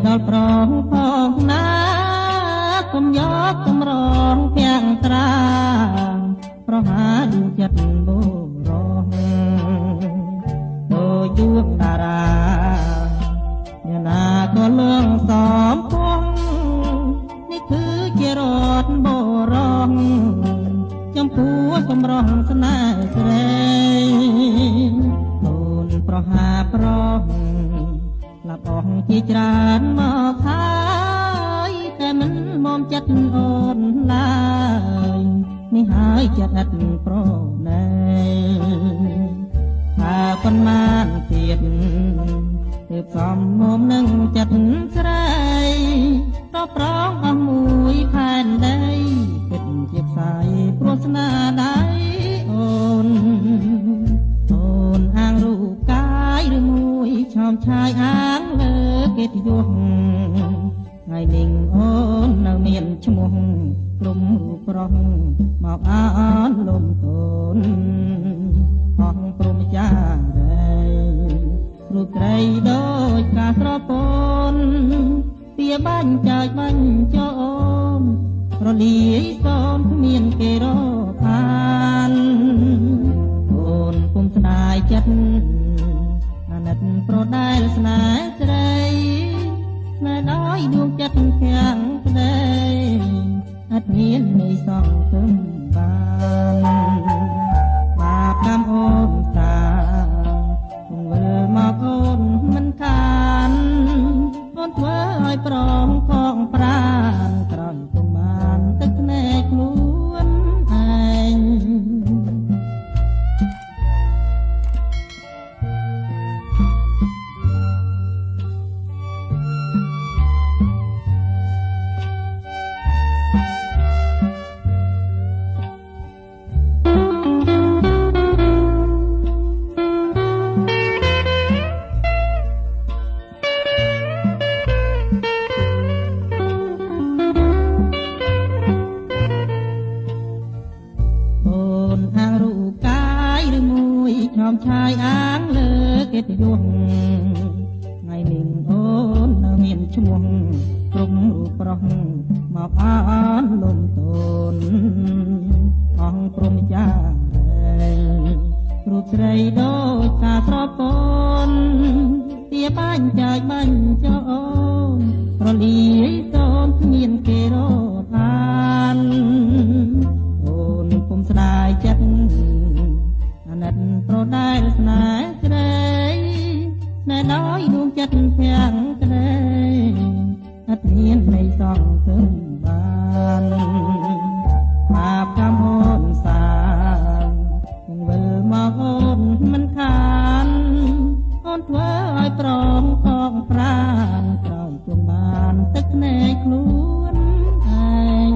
ដល់ប្រងផងណាគុំយកកំរងពាំងត្រាប្រហាដួងចិត្តបរោះដោយជួបតារាអ្នកណាក៏លឿងសំពងនេះគឺជារត់បរោះចំពោះកំរងស្នេហ៍ស្រីកូនប្រហាប្រោះលាប់អស់ជាច្រើនមកហើយតែមិនមកចិត្តអូនឡើយនេះហើយចិត្តឥតប្រណីថាប៉ុន្មានទៀតទើបសំមុំនឹងចិត្តស្រីប្រប្រងអស់មួយផែនដីគិតជាផ្សាយព្រោះស្នាដៃអូនអាងរូបកាយឬមួយឆោមឆាយអាងលើកិត្តិយសថ្ងៃនេះអូននៅមានឈ្មោះក្រុមរូបប្រុសមកអនលំតូនអស់ព្រមចារីរូបត្រីដូចការស្រពនពីបាញ់ចាយបាញ់ចោនរលាយកូនគ្មានគេរកអានអូនពុំស្ដាយចិត្តអាណិតប្រដែលស្នេហ៍ស្រីស្នេហ៍ដោយដួងចិត្តទាំងប្តីអត់មាននៃសងគំបានបាបកម្មអូនតាគង់វិលមកអូនមិនខានអូនធ្វើឲ្យប្រងផងប្រានក្រោយពុំបានទឹកភ្នែកខ្លួនឯងឆាយអាងលើកិត្តិយសថ្ងៃនេះអូននៅមានឈ្មោះក្រុមរូបប្រុសមកអនលំតូនអង្គព្រមចារូបស្រីដូចការស្រពនទាបាញ់ចាយបាញ់ចោនរលាយតូនគ្មានគេរកអានអូនពុំស្ដាយចិត្តអាណិតប្រដែលស្នេហ៍ស្រីណែដោយដួងចិត្តទាំងក្តីអត់មាននៃសងគំបានបាបកម្មអូនសាងវិលមកអូនមិនខានអូនធ្វើឲ្យប្រងផងប្រានក្រោយជុំបានទឹកភ្នែកខ្លួនឯង